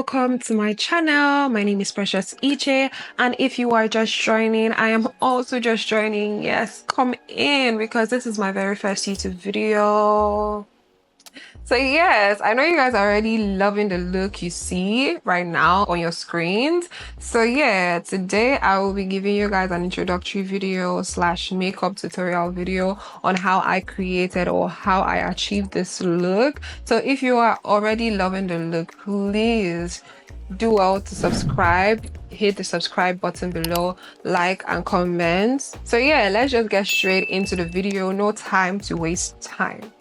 welcome to my channel. My name is Precious Iche, and if you are just joining, I am also just joining. Yes, come in because this is my very first YouTube video. So yes, I know you guys are already loving the look you see right now on your screens. So yeah, today I will be giving you guys an introductory video / makeup tutorial video on how I created or how I achieved this look. So if you are already loving the look, please do well to subscribe, hit the subscribe button below, like and comment. So yeah, let's just get straight into the video. No time to waste time.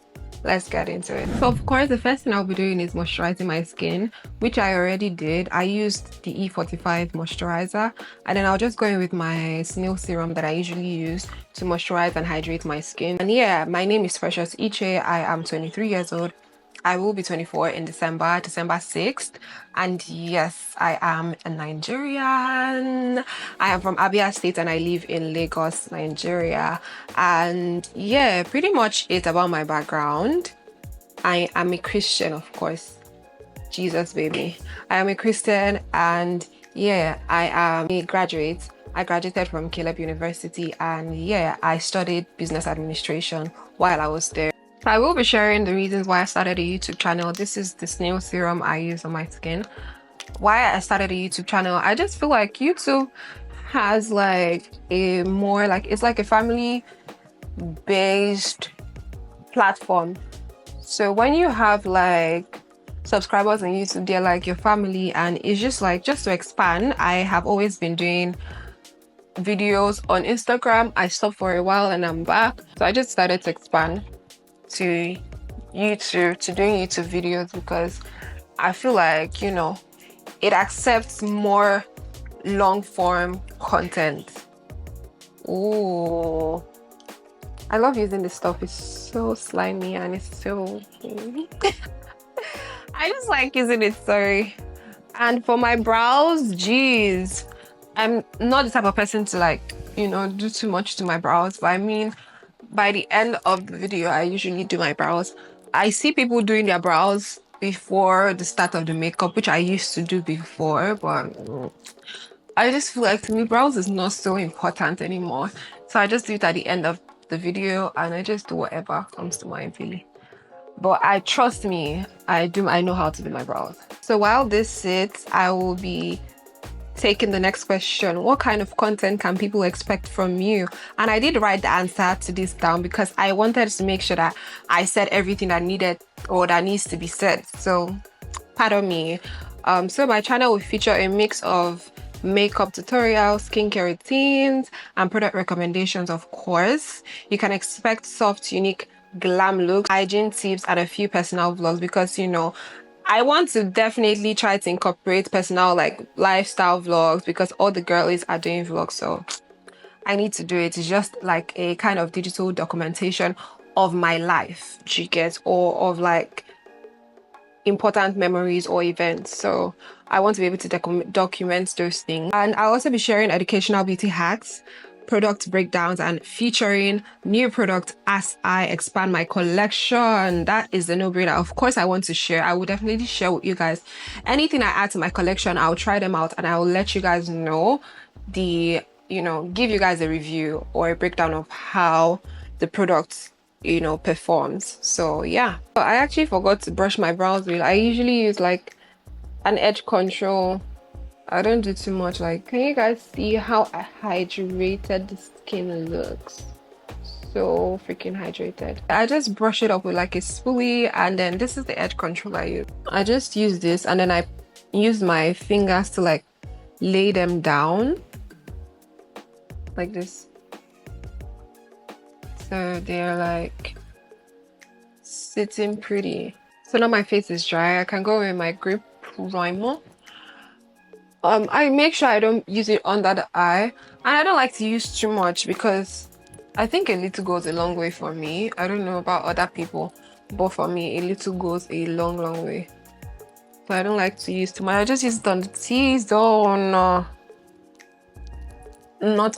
Let's get into it. So of course, the first thing I'll be doing is moisturizing my skin, which I already did. I used the E45 moisturizer, and then I'll just go in with my snail serum that I usually use to moisturize and hydrate my skin. And yeah, my name is Precious Iche. I am 23 years old. I will be 24 in December 6th. And yes, I am a Nigerian. I am from Abia State and I live in Lagos, Nigeria. And yeah, pretty much it's about my background. I am a Christian, of course. Jesus, baby. I am a Christian, and yeah, I am a graduate. I graduated from Caleb University, and yeah, I studied business administration while I was there. I will be sharing the reasons why I started a YouTube channel. This is the snail serum I use on my skin. Why I started a YouTube channel, I just feel like YouTube has like a more like, it's like a family based platform. So when you have like subscribers on YouTube, they're like your family, and it's just like, just to expand, I have always been doing videos on Instagram. I stopped for a while and I'm back. So I just started to expand to YouTube, to doing YouTube videos, because I feel like, you know, it accepts more long form content. Oh, I love using this stuff. It's so slimy and it's so I just like using it, sorry. And for my brows, geez, I'm not the type of person to like, you know, do too much to my brows, but I mean, by the end of the video, I usually do my brows. I see people doing their brows before the start of the makeup, which I used to do before, but I just feel like, to me, brows is not so important anymore. So I just do it at the end of the video and I just do whatever comes to mind, really. But trust me, I know how to do my brows. So while this sits, I will be taking the next question. What kind of content can people expect from you? And I did write the answer to this down because I wanted to make sure that I said everything that needed or that needs to be said. So pardon me. So my channel will feature a mix of makeup tutorials, skincare routines, and product recommendations, of course. You can expect soft, unique glam looks, hygiene tips, and a few personal vlogs, because, you know, I want to definitely try to incorporate personal like lifestyle vlogs, because all the girlies are doing vlogs, so I need to do it. It's just like a kind of digital documentation of my life, you get, or of like important memories or events. So I want to be able to document those things. And I'll also be sharing educational beauty hacks, product breakdowns, and featuring new products as I expand my collection. That is the no-brainer. Of course, I want to share. I will definitely share with you guys anything I add to my collection. I'll try them out and I will let you guys know the, you know, give you guys a review or a breakdown of how the product, you know, performs. So yeah, I actually forgot to brush my brows with. I usually use like an edge control. I don't do too much. Like, can you guys see how hydrated the skin looks? So freaking hydrated. I just brush it up with like a spoolie, and then this is the edge control I use. I just use this and then I use my fingers to like lay them down like this. So they're like sitting pretty. So now my face is dry. I can go with my grip primer. I make sure I don't use it under the eye, and I don't like to use too much because I think a little goes a long way for me. I don't know about other people, but for me, a little goes a long way. So I don't like to use too much. I just use it on the T-zone, not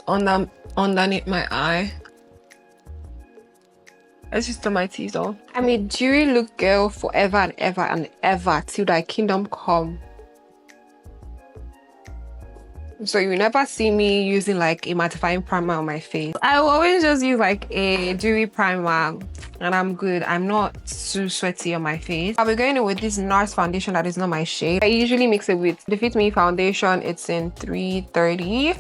underneath my eye. It's just on my T-zone. I'm a dewy look girl forever and ever and ever till thy kingdom come. So you never see me using like a mattifying primer on my face. I will always just use like a dewy primer and I'm good. I'm not too sweaty on my face. I'll be going in with this NARS foundation that is not my shade. I usually mix it with the Fit Me foundation. It's in 330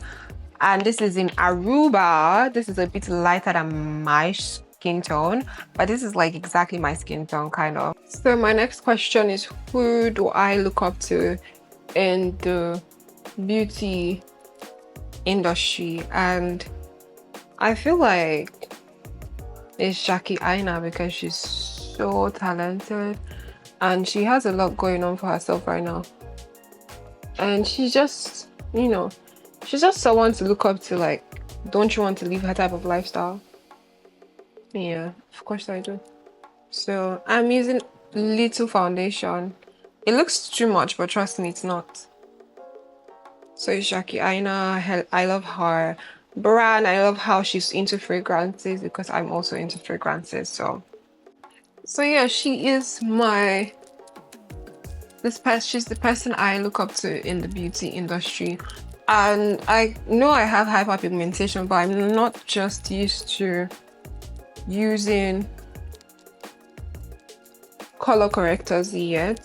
and this is in Aruba. This is a bit lighter than my skin tone, but this is like exactly my skin tone kind of. So my next question is, who do I look up to in the beauty industry? And I feel like it's Jackie Aina because she's so talented and she has a lot going on for herself right now, and she's just, you know, she's just someone to look up to. Like, don't you want to live her type of lifestyle? Yeah, of course I do. So I'm using little foundation. It looks too much, but trust me, it's not. So it's Jackie Aina. I love her brand. I love how she's into fragrances because I'm also into fragrances. So yeah, she is she's the person I look up to in the beauty industry. And I know I have hyperpigmentation, but I'm not just used to using color correctors yet.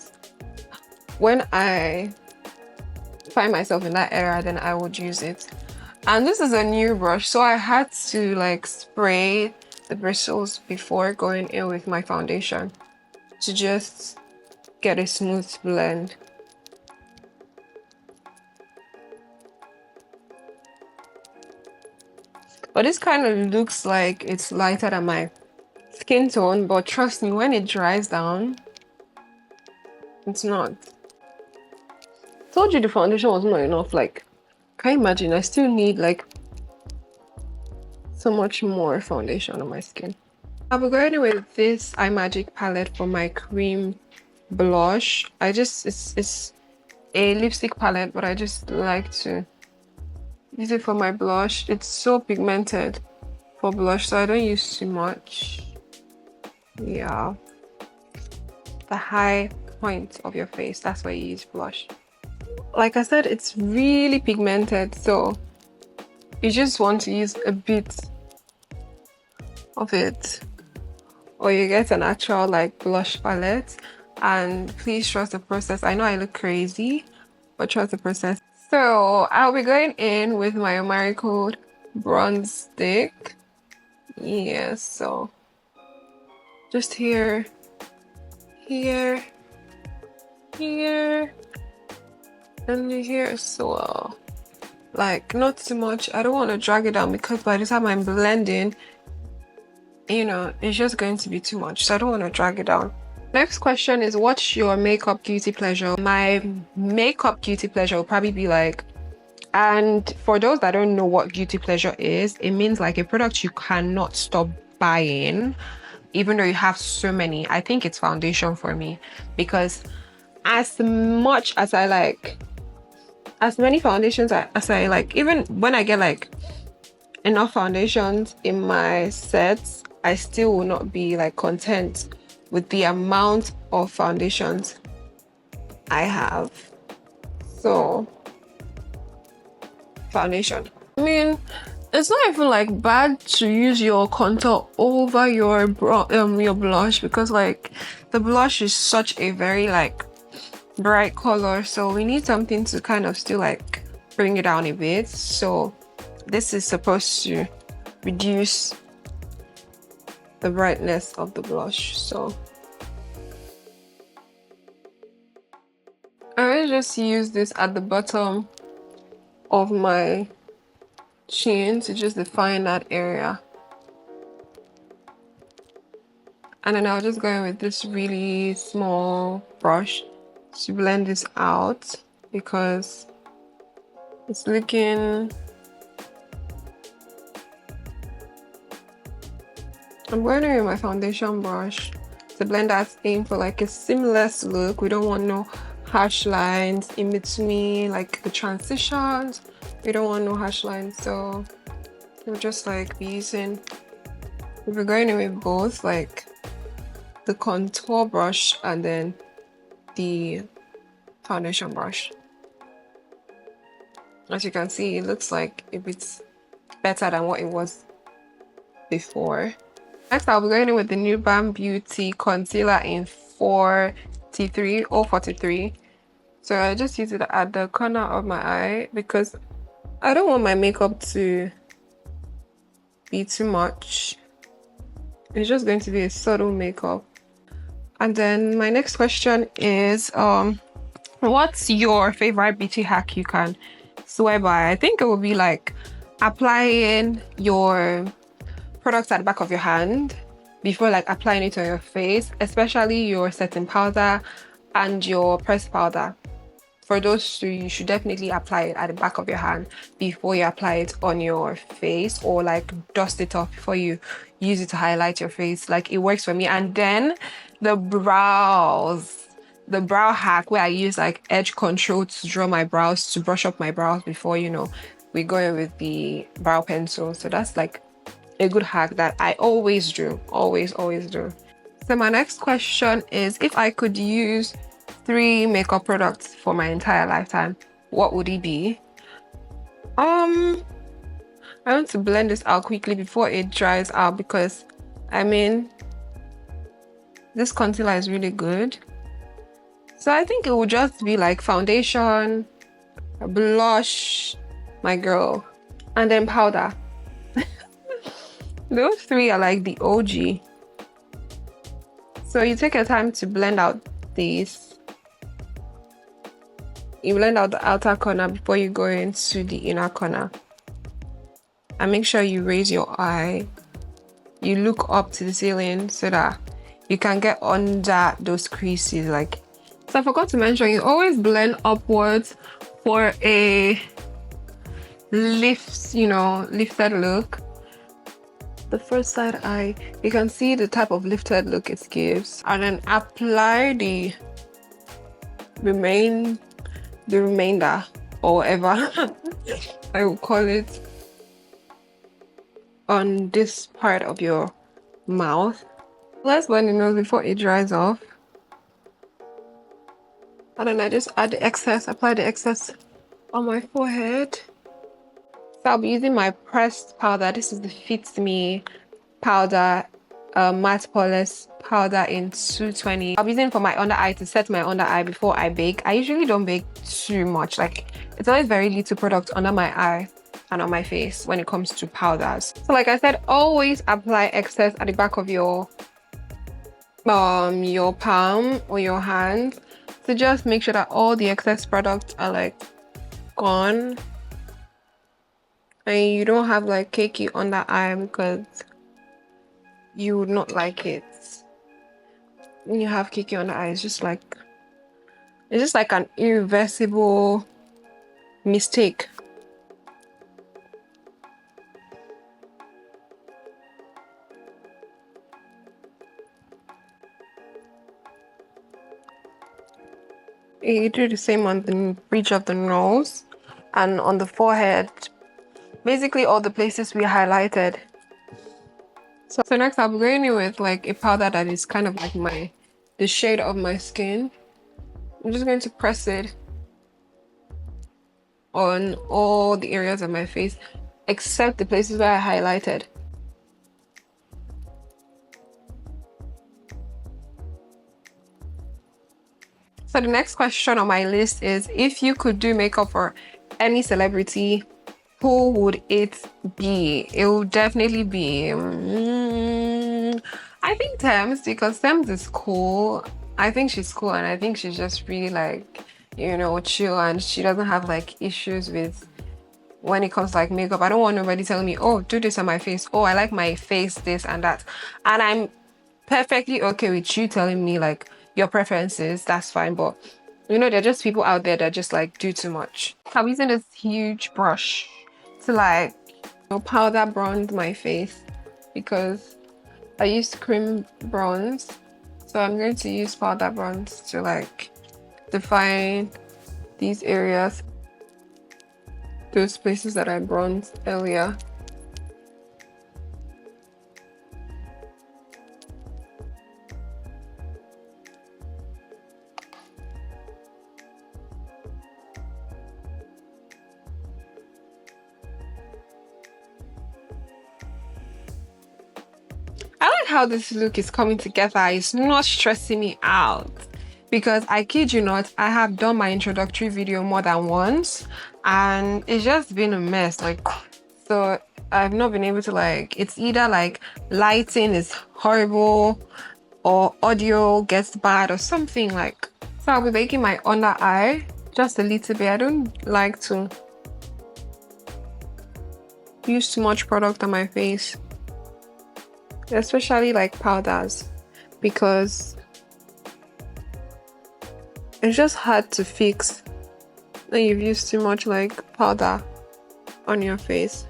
When I find myself in that era, then I would use it. And this is a new brush, so I had to like spray the bristles before going in with my foundation to just get a smooth blend. But this kind of looks like it's lighter than my skin tone, but trust me, when it dries down, it's not. Told you the foundation was not enough. Like, can you imagine? I still need like so much more foundation on my skin. I'll be going with this iMagic palette for my cream blush. It's a lipstick palette, but I just like to use it for my blush. It's so pigmented for blush, so I don't use too much. Yeah, the high point of your face, that's where you use blush. Like I said, it's really pigmented, so you just want to use a bit of it, or you get an actual like blush palette. And please trust the process. I know I look crazy, but trust the process. So I'll be going in with my Omaricode bronze stick. Yeah, so just here, here, and here as well. Like, not too much. I don't want to drag it down because by the time I'm blending, you know, it's just going to be too much. So I don't want to drag it down. Next question is, what's your makeup guilty pleasure? My makeup guilty pleasure will probably be like, and for those that don't know what guilty pleasure is, it means like a product you cannot stop buying, even though you have so many. I think it's foundation for me, because as much as I like, as many foundations as I like, even when I get like enough foundations in my sets, I still will not be like content with the amount of foundations I have. So foundation, I mean, it's not even like bad to use your contour over your blush, because like the blush is such a very like bright color, so we need something to kind of still like bring it down a bit. So this is supposed to reduce the brightness of the blush. So I will just use this at the bottom of my chin to just define that area, and then I'll just go in with this really small brush to blend this out because it's looking, I'm going in with my foundation brush to blend that in for like a seamless look. We don't want no harsh lines in between, like the transitions. We don't want no harsh lines, so we'll just like be using, we're going in with both like the contour brush and then the foundation brush. As you can see, it looks like a bit better than what it was before. Next, I'll be going in with the new Glam Beauty concealer in 43. So I just use it at the corner of my eye because I don't want my makeup to be too much. It's just going to be a subtle makeup. And then my next question is, what's your favorite beauty hack you can swear by? I think it would be like applying your products at the back of your hand before like applying it on your face, especially your setting powder and your pressed powder. For those two, you should definitely apply it at the back of your hand before you apply it on your face, or like dust it off before you use it to highlight your face. Like, it works for me. And then the brows, the brow hack where I use like edge control to draw my brows, to brush up my brows before, you know, we go in with the brow pencil. So that's like a good hack that I always do, always do. So my next question is, if I could use 3 makeup products for my entire lifetime, what would it be? I want to blend this out quickly before it dries out because, I mean, this concealer is really good. So I think it would just be like foundation, blush, my girl, and then powder. Those 3 are like the OG. So you take your time to blend out these. You blend out the outer corner before you go into the inner corner. And make sure you raise your eye. You look up to the ceiling so that you can get under those creases. Like, so I forgot to mention, you always blend upwards for a lifted look. The first side eye, you can see the type of lifted look it gives. And then apply the remainder, or whatever I will call it, on this part of your mouth. Let's blend the nose before it dries off. And then I just apply the excess on my forehead. So I'll be using my pressed powder. This is the Fit Me powder, matte poreless powder in 220. I'll be using it for my under eye to set my under eye before I bake. I usually don't bake too much. Like, it's always very little product under my eye and on my face when it comes to powders. So like I said, always apply excess at the back of your palm or your hand. So just make sure that all the excess products are like gone. And you don't have like cakey under eye, because you would not like it. When you have cakey under eye, it's just like an irreversible mistake. You do the same on the bridge of the nose and on the forehead. Basically all the places we highlighted. So next I'll be going in with like a powder that is kind of like the shade of my skin. I'm just going to press it on all the areas of my face except the places where I highlighted. So the next question on my list is, if you could do makeup for any celebrity, who would it be? It would definitely be, I think Thames, because Thames is cool. I think she's cool, and I think she's just really like, you know, chill, and she doesn't have like issues with when it comes to like makeup. I don't want nobody telling me, oh, do this on my face. Oh, I like my face this and that. And I'm perfectly okay with you telling me like your preferences. That's fine. But you know, there are just people out there that just like do too much. I'm using this huge brush to like, you know, powder bronze my face because I used cream bronze. So I'm going to use powder bronze to like define these areas, those places that I bronzed earlier. like how this look is coming together. It's not stressing me out. Because I kid you not, I have done my introductory video more than once and it's just been a mess. Like, so I've not been able to like, it's either like lighting is horrible or audio gets bad or something like. So I'll be making my under eye just a little bit. I don't like to use too much product on my face, especially like powders, because it's just hard to fix when you've used too much like powder on your face.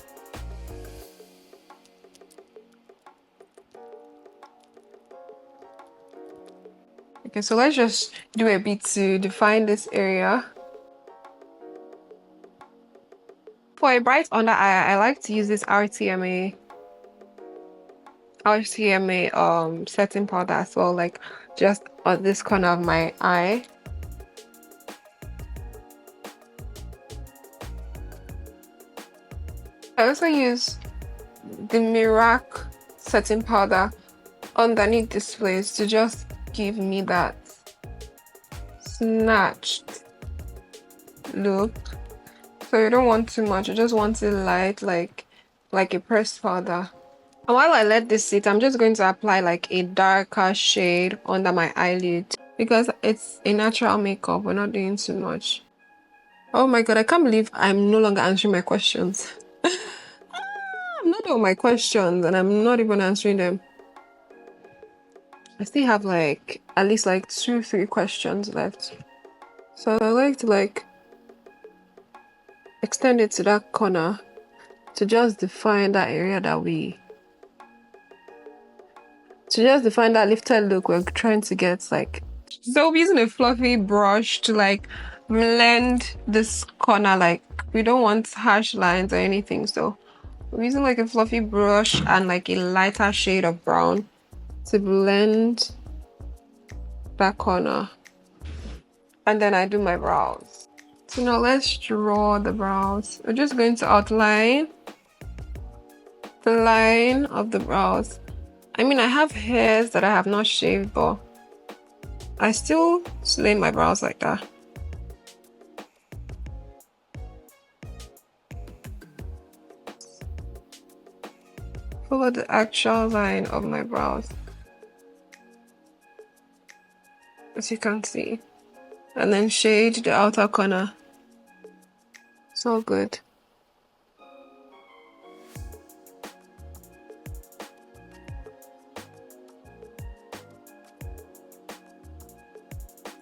Okay, so let's just do a bit to define this area. For a bright under eye, I like to use this RTMA setting powder as well, like just on this corner of my eye. I also use the Merak setting powder underneath this place to just give me that snatched look. So you don't want too much, you just want it light, like a pressed powder. And while I let this sit, I'm just going to apply like a darker shade under my eyelid because it's a natural makeup. We're not doing too much. Oh my god, I can't believe I'm no longer answering my questions. I'm not done with my questions and I'm not even answering them. I still have like at least like 2-3 questions left. So I like to like extend it to that corner to just define that area that define that lifted look we're trying to get. Like, so I'm using a fluffy brush to like blend this corner. Like, we don't want harsh lines or anything, so I'm using like a fluffy brush and like a lighter shade of brown to blend that corner. And then I do my brows. So now let's draw the brows. We're just going to outline the line of the brows. I mean, I have hairs that I have not shaved, but I still lay my brows like that. Follow the actual line of my brows, as you can see, and then shade the outer corner. It's all good.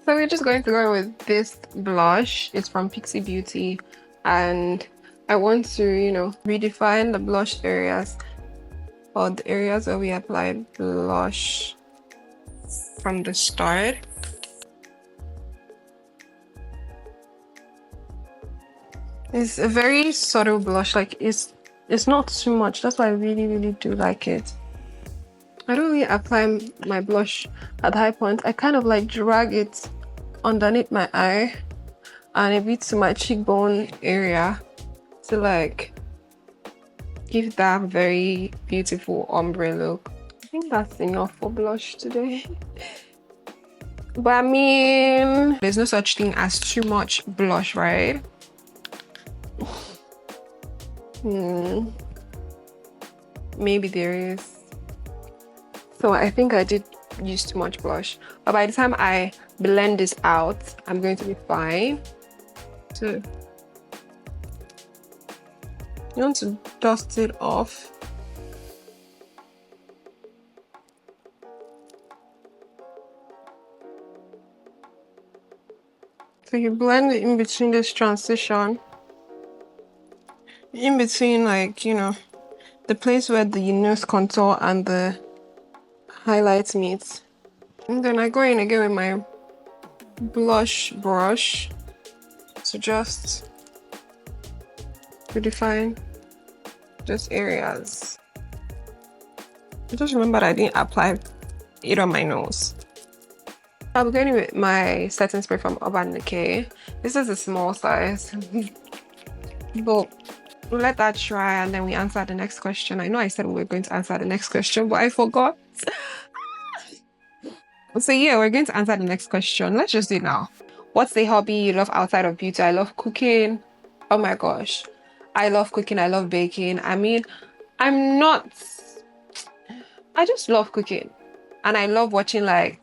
So we're just going to go with this blush. It's from Pixibeauty, and I want to, you know, redefine the blush areas, or the areas where we applied blush from the start. It's a very subtle blush, like it's not too much. That's why I really do like it. I don't really apply my blush at the high point. I kind of like drag it underneath my eye and a bit to my cheekbone area to like give that very beautiful ombre look. I think that's enough for blush today. But I mean, there's no such thing as too much blush, right? Maybe there is. So I think I did use too much blush, but by the time I blend this out, I'm going to be fine. So you want to dust it off. So you blend it in between this transition, in between, like, you know, the place where the nose contour and the highlight meet. And then I go in again with my blush brush to just redefine those areas. I just remembered I didn't apply it on my nose. I'll be going with my setting spray from Decay. This is a small size, but we'll let that try and then we answer the next question. I know I said we were going to answer the next question, but I forgot. So yeah, we're going to answer the next question. Let's just do it now. What's the hobby you love outside of beauty? I love cooking. Oh my gosh. I love cooking. I love baking. I mean, I'm not... I just love cooking. And I love watching like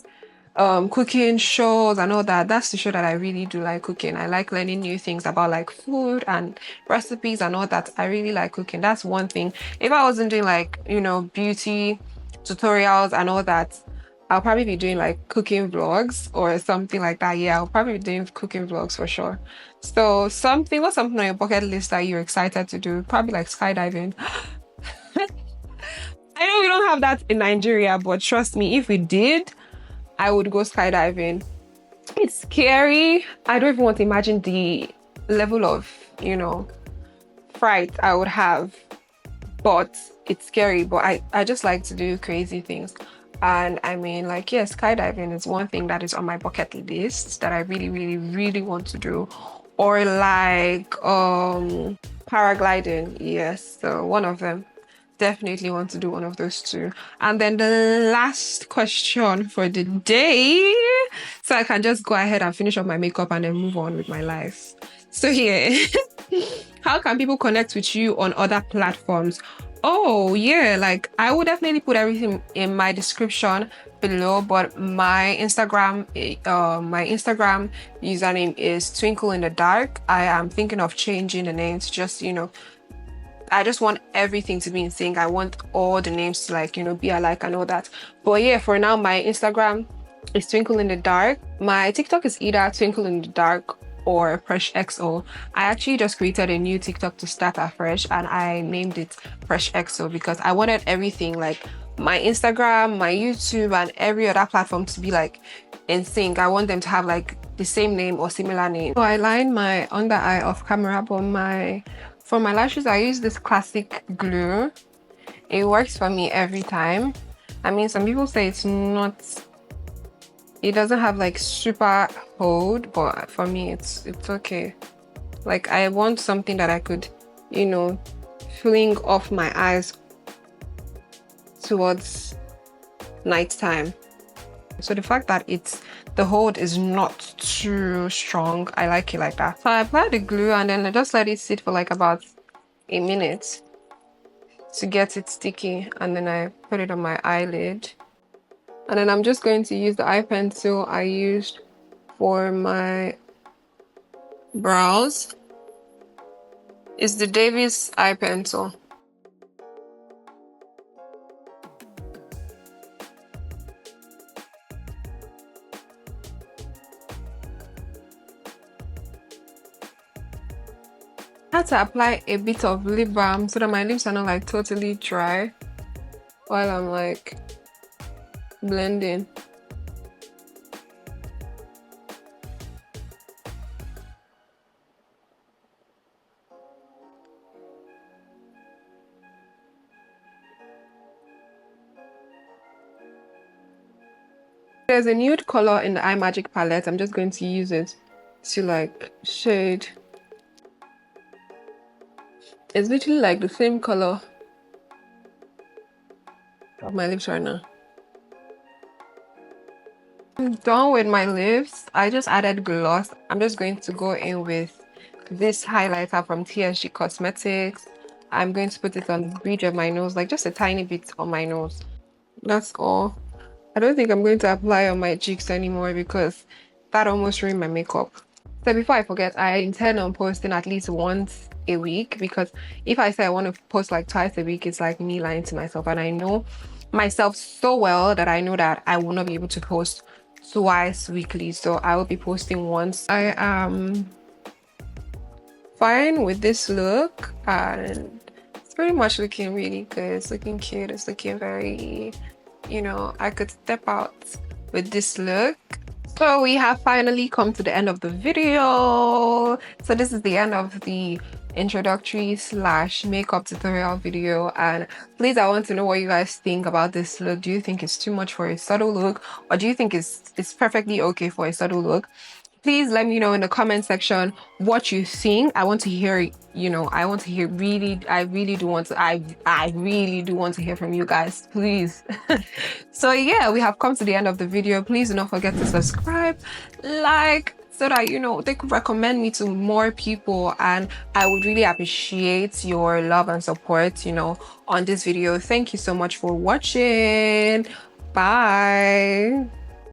cooking shows and all that. That's to show that I really do like cooking. I like learning new things about like food and recipes and all that. I really like cooking. That's one thing. If I wasn't doing like, you know, beauty tutorials and all that, I'll probably be doing like cooking vlogs or something like that. Yeah, I'll probably be doing cooking vlogs for sure. So what's something on your bucket list that you're excited to do? Probably like skydiving. I know we don't have that in Nigeria, but trust me, if we did, I would go skydiving. It's scary. I don't even want to imagine the level of, you know, fright I would have. But it's scary. But I just like to do crazy things. And I mean, like, yeah, skydiving is one thing that is on my bucket list that I really, really, really want to do. Or like paragliding. Yes, so one of them. Definitely want to do one of those two. And then the last question for the day, so I can just go ahead and finish up my makeup and then move on with my life. So here, how can people connect with you on other platforms? Oh yeah, like I will definitely put everything in my description below, but my Instagram username is Twinkle in the Dark. I am thinking of changing the name to just, you know, I just want everything to be in sync. I want all the names to like, you know, be alike and all that. But yeah, for now, my Instagram is Twinkle in the Dark. My TikTok is either Twinkle in the Dark or Fresh XO. I actually just created a new TikTok to start afresh and I named it Fresh XO because I wanted everything like my Instagram, my YouTube and every other platform to be like in sync. I want them to have like the same name or similar name. So I line my under eye off camera, but for my lashes, I use this classic glue. It works for me every time. I mean, some people say it doesn't have like super hold, but for me, it's okay. Like I want something that I could, you know, fling off my eyes towards nighttime. So the fact that the hold is not too strong, I like it like that. So I apply the glue and then I just let it sit for like about a minute to get it sticky, and then I put it on my eyelid. And then I'm just going to use the eye pencil I used for my brows. It's the Davis eye pencil. I had to apply a bit of lip balm so that my lips are not like totally dry while I'm like blending. There's a nude color in the Eye Magic palette. I'm just going to use it to like shade. It's literally like the same color of my lips right now. I'm done with my lips. I just added gloss. I'm just going to go in with this highlighter from TSG Cosmetics. I'm going to put it on the bridge of my nose, like just a tiny bit on my nose. That's all. I don't think I'm going to apply on my cheeks anymore because that almost ruined my makeup. So before I forget, I intend on posting at least once a week, because if I say I want to post like twice a week, it's like me lying to myself, and I know myself so well that I know that I will not be able to post twice weekly. So I will be posting once. I am fine with this look and it's pretty much looking really good. It's looking cute. It's looking very, you know, I could step out with this look. So we have finally come to the end of the video. So this is the end of the introductory / makeup tutorial video, and please, I want to know what you guys think about this look. Do you think it's too much for a subtle look, or do you think it's perfectly okay for a subtle look? Please let me know in the comment section what you think. I want to hear, you know, I want to hear really, I really do want to, I really do want to hear from you guys, please. So yeah, we have come to the end of the video. Please do not forget to subscribe, like, so that, you know, they could recommend me to more people, and I would really appreciate your love and support, you know, on this video. Thank you so much for watching. Bye.